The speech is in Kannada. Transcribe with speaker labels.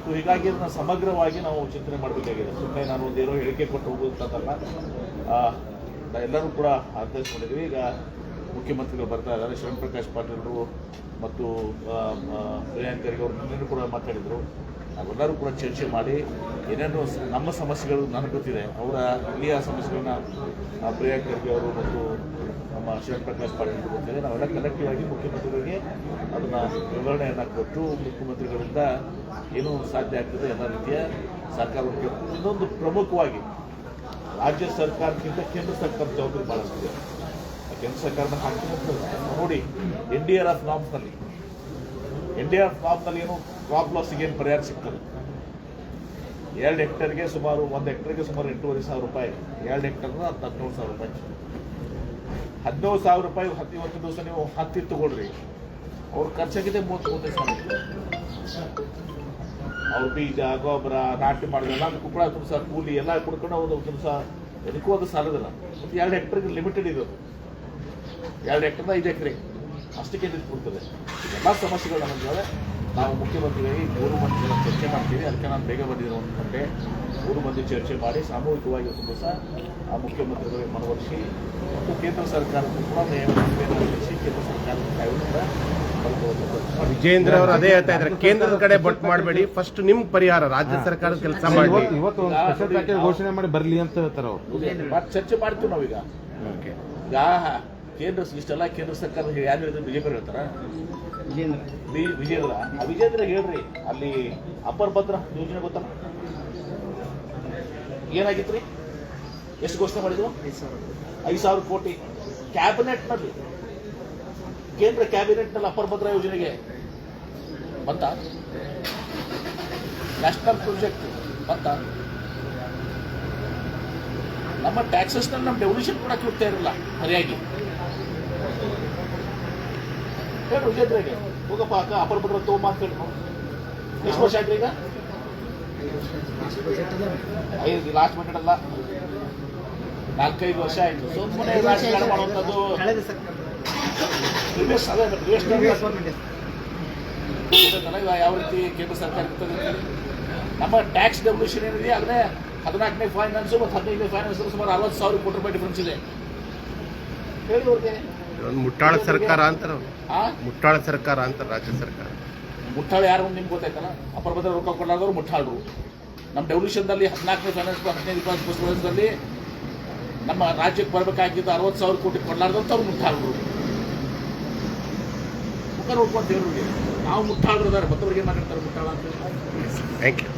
Speaker 1: ಮತ್ತು ಹೀಗಾಗಿ ಅದನ್ನು ಸಮಗ್ರವಾಗಿ ನಾವು ಚಿಂತನೆ ಮಾಡಬೇಕಾಗಿದೆ. ಸುಮ್ಮನೆ ನಾನು ಒಂದೇನೋ ಹೇಳಿಕೆ ಕೊಟ್ಟು ಹೋಗುವಂಥದ್ದಲ್ಲ. ಎಲ್ಲರೂ ಕೂಡ ಅರ್ಥೈಸ್ಕೊಂಡಿದ್ದೀವಿ. ಈಗ ಮುಖ್ಯಮಂತ್ರಿಗಳು ಬರ್ತಾ ಇದ್ದಾರೆ. ಶರಣ್ ಪ್ರಕಾಶ್ ಪಾಟೀಲರು ಮತ್ತು ಪ್ರಿಯಾಂಕ್ ಖರ್ಗೆ ಅವರು ನಿನ್ನೆ ಕೂಡ ಮಾತಾಡಿದರು. ನಾವೆಲ್ಲರೂ ಕೂಡ ಚರ್ಚೆ ಮಾಡಿ ಏನೇನು ನಮ್ಮ ಸಮಸ್ಯೆಗಳು ನನಗೆ ಗೊತ್ತಿದೆ, ಅವರ ಇಲ್ಲಿಯ ಸಮಸ್ಯೆಗಳನ್ನ ಪ್ರಿಯಾಂಕ್ ಖರ್ಗೆ ಅವರು ಮತ್ತು ನಮ್ಮ ಶರಣ್ ಪ್ರಕಾಶ್ ಪಾಟೀಲ್ ಗೊತ್ತಿದೆ. ನಾವೆಲ್ಲ ಕಲೆಕ್ಟಿವ್ ಆಗಿ ಮುಖ್ಯಮಂತ್ರಿಗಳಿಗೆ ಅದನ್ನು ವಿವರಣೆಯನ್ನು ಕೊಟ್ಟು ಮುಖ್ಯಮಂತ್ರಿಗಳಿಂದ ಏನು ಸಾಧ್ಯ ಆಗ್ತದೆ ಎಲ್ಲ ರೀತಿಯ ಸರ್ಕಾರಕ್ಕೆ. ಇನ್ನೊಂದು ಪ್ರಮುಖವಾಗಿ ರಾಜ್ಯ ಸರ್ಕಾರಕ್ಕಿಂತ ಕೇಂದ್ರ ಸರ್ಕಾರದ ಜವಾಬ್ದಾರಿ ಭಾಳಷ್ಟಿದೆ. ಕೇಂದ್ರ ಸರ್ಕಾರದ ಹಾಕ್ತೀನಿ ನೋಡಿ. NDRF ನಾಮ್ಸ್ನಲ್ಲಿ ಏನು ಕ್ರಾಪ್ ಲಾಸಿಗೆ ಏನು ಪರಿಹಾರ ಸಿಗ್ತದೆ, 2 ಹೆಕ್ಟರ್ಗೆ ಸುಮಾರು 1 ಹೆಕ್ಟರ್ಗೆ ಸುಮಾರು 8,500 ರೂಪಾಯಿ, 2 ಹೆಕ್ಟರ್ನ 17,000 ರೂಪಾಯಿ. 17,000 ರೂಪಾಯಿ ಇವತ್ತು ದಿವಸ ನೀವು ಹತ್ತಿ ತಗೊಳ್ರಿ, ಅವ್ರ ಖರ್ಚಾಗಿದೆ 30,000. ಅವ್ರ ಬೀಜ, ಗೊಬ್ಬರ, ನಾಟಿ ಮಾಡೋದೆಲ್ಲ, ಅದಕ್ಕೂ ಕೂಡ ತುಂಬ ಸಹ ಕೂಲಿ ಎಲ್ಲ ಕೊಡ್ಕೊಂಡು ಒಂದು ದಿವಸ ಅದಕ್ಕೂ ಅದು ಸಾಲದಿಲ್ಲ. ಮತ್ತು 2 ಹೆಕ್ಟರ್ಗೆ ಲಿಮಿಟೆಡ್ ಇರೋದು, 2 ಹೆಕ್ಟರ್ನ 5 ಎಕರೆ ಅಷ್ಟಕ್ಕೆ ಕೊಡ್ತದೆ. ಎಲ್ಲ ಸಮಸ್ಯೆಗಳು ನಮಗೆ ನಾವು ಮುಖ್ಯಮಂತ್ರಿಗಳಿಗೆ 3 ಮಂದಿ ಜನ ಚರ್ಚೆ ಮಾಡ್ತೀವಿ. ಅದಕ್ಕೆ ನಾನು ಬೇಗ ಬಂದಿದ್ದೀನಿ, 1 ಗಂಟೆ 3 ಮಂದಿ ಚರ್ಚೆ ಮಾಡಿ ಸಾಮೂಹಿಕವಾಗಿ ಒಂದು ದಿವಸ ಆ ಮುಖ್ಯಮಂತ್ರಿಗಳಿಗೆ ಮನವೊಲಿಸಿ ಮತ್ತು ಕೇಂದ್ರ ಸರ್ಕಾರಕ್ಕೂ ಕೂಡ ನಡೆಸಿ ಕೇಂದ್ರ ಸರ್ಕಾರದ ಕಾಯ್ದೆ
Speaker 2: ವಿಜೇಂದ್ರ ಅವರು ಅದೇ ಹೇಳ್ತಾ ಇದ್ದಾರೆ, ಕೇಂದ್ರದ ಕಡೆ ಬಟ್ ಮಾಡಬೇಡಿ, ಫಸ್ಟ್ ನಿಮ್ ಪರಿಹಾರ ರಾಜ್ಯ ಸರ್ಕಾರದ ಕೆಲಸ ಮಾಡಿ.
Speaker 3: ಇವತ್ತು ಸ್ಪೆಷಲ್ ಪ್ಯಾಕೇಜ್ ಘೋಷಣೆ ಮಾಡಿ ಬರಲಿ ಅಂತ ಹೇಳ್ತಾರೆ ಅವರು.
Speaker 1: ಚರ್ಚೆ ಮಾಡ್ತೀವಿ ನಾವೀಗ. ಈಗ ಕೇಂದ್ರ ಇಷ್ಟೆಲ್ಲ ಕೇಂದ್ರ ಸರ್ಕಾರ ಯಾರು ಹೇಳಿದ್ರು? ಬಿಜೆಪಿ ಹೇಳ್ತಾರ? ವಿಜೇಂದ್ರ ಹೇಳ್ರಿ. ಅಲ್ಲಿ ಅಪರ ಭದ್ರ ಯೋಜನೆ ಗೊತ್ತಲ್ಲ, ಏನಾಗಿತ್ರಿ? ಎಷ್ಟು ಘೋಷಣೆ ಮಾಡಿದ್ರು? 5,000 ಕೋಟಿ ಕ್ಯಾಬಿನೆಟ್ನಲ್ಲಿ, ಕೇಂದ್ರ ಕ್ಯಾಬಿನೆಟ್ನಲ್ಲಿ ಅಪರ ಭದ್ರಾ ಯೋಜನೆಗೆ ಬಂತ. ನ್ಯಾಷನಲ್ ಪ್ರಾಜೆಕ್ಟ್ ಬಂತ. ನಮ್ಮ ಟ್ಯಾಕ್ಸಸ್ನಲ್ಲಿ ನಮ್ಮ ಡೆವಲ್ಯೂಷನ್ ಕೂಡ ಕೊಡ್ತಾ ಇರಲಿಲ್ಲ ಸರಿಯಾಗಿ. ಹೇಳು ವಿಜೇಂದ್ರಗೆ, ಹೋಗಪ್ಪ ಅಕ್ಕ ಅಪರ ಭದ್ರ ತಗೊಂಬ ಅಂತ ಹೇಳಿ. ಎಷ್ಟು ವರ್ಷ ಆಯ್ತು ಈಗ? ಲಾಸ್ಟ್ ಬಜೆಟ್ ಅಲ್ಲ, 4-5 ವರ್ಷ ಆಯ್ತು. ಸುಮ್ಮನೆ ರಾಜಕಾರಣ ಮಾಡುವಂಥದ್ದು. ಯಾವ ರೀತಿ ಕೇಂದ್ರ ಸರ್ಕಾರ ಇರ್ತದೆ? ನಮ್ಮ ಟ್ಯಾಕ್ಸ್ ಡೆವಲ್ಯೂಷನ್ ಏನಿದೆ ಅದನ್ನೇ 14ನೇ ಫೈನಾನ್ಸ್ ಮತ್ತು 15ನೇ ಫೈನಾನ್ಸ್ ಸುಮಾರು 60,000 ಕೋಟಿ ರೂಪಾಯಿ ಡಿಫರೆನ್ಸ್ ಇದೆ. ಹೇಳಿ ಅವ್ರಿಗೆ.
Speaker 2: ಮುಟ್ಟಾಳ ಸರ್ಕಾರ ಅಂತಾರೆ, ಮುಟ್ಟಾಳ ಸರ್ಕಾರ ಅಂತ ರಾಜ್ಯ ಸರ್ಕಾರ.
Speaker 1: ಮುಟ್ಟಾಳ ಯಾರು ನಿಮ್ಗೆ ಗೊತ್ತಾಯ್ತಲ್ಲ? ಅಪರ ಭದ್ರ ರೊಕ್ಕ ಕೊಡಲಾದವರು ಮುಟ್ಟಾಳರು. ನಮ್ಮ ಡೆವಲ್ಯೂಷನ್ದಲ್ಲಿ 14ನೇ ಫೈನಾನ್ಸ್ 15ನೇ ಫೈನಾನ್ಸ್ನಲ್ಲಿ ನಮ್ಮ ರಾಜ್ಯಕ್ಕೆ ಬರಬೇಕಾಗಿದ್ದು 60,000 ಕೋಟಿ ಕೊಡಲಾರ್ದಂಥವ್ರು ಮುಟ್ಟಾಳರು. ಮುಖ ನೋಡ್ಕೊಂಡು ಹೇಳಿ, ನಾವು ಮುಟ್ಟಾಳರು ಇದ್ದಾರೆ, ಮತ್ತವ್ರಿಗೆ ಏನು ಮಾಡಿರ್ತಾರೆ ಮುಟ್ಟಾಳ ಅಂತ.
Speaker 2: Thank you.